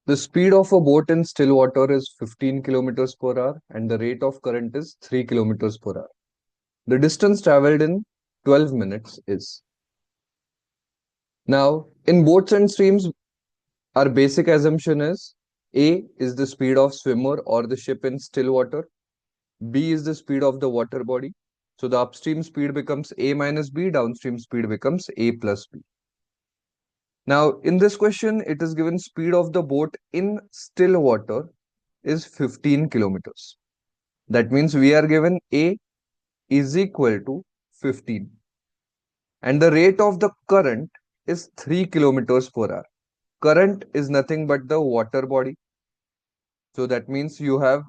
The speed of a boat in still water is 15 kilometers per hour and the rate of current is 3 kilometers per hour. The distance traveled in 12 minutes is. Now, in boats and streams, our basic assumption is A is the speed of swimmer or the ship in still water. B is the speed of the water body. So the upstream speed becomes A minus B, downstream speed becomes A plus B. Now, in this question, it is given speed of the boat in still water is 15 kilometers. That means we are given A is equal to 15. And the rate of the current is 3 kilometers per hour. Current is nothing but the water body. So that means you have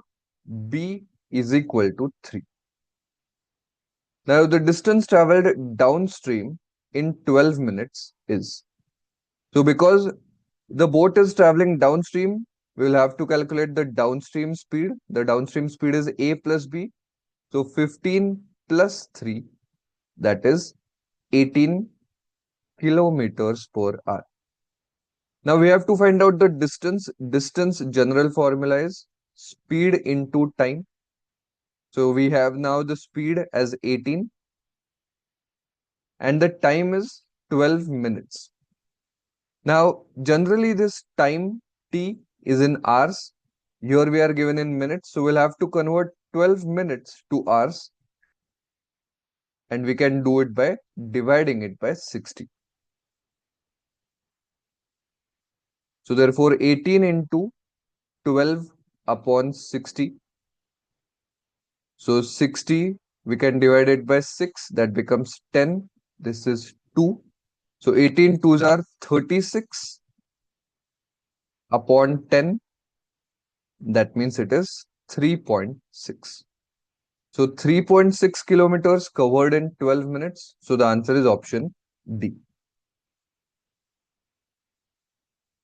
B is equal to 3. Now the distance traveled downstream in 12 minutes is. So because the boat is traveling downstream, we will have to calculate the downstream speed. The downstream speed is A plus B. So 15 plus 3, that is 18 kilometers per hour. Now we have to find out the distance. Distance general formula is speed into time. So we have now the speed as 18 and the time is 12 minutes. Now generally this time t is in hours. Here we are given in minutes. So we'll have to convert 12 minutes to hours. And we can do it by dividing it by 60. So therefore 18 into 12 upon 60. So 60 we can divide it by 6, that becomes 10. This is 2. So 18 2s are 36 upon 10. That means it is 3.6. So 3.6 kilometers covered in 12 minutes. So the answer is option D.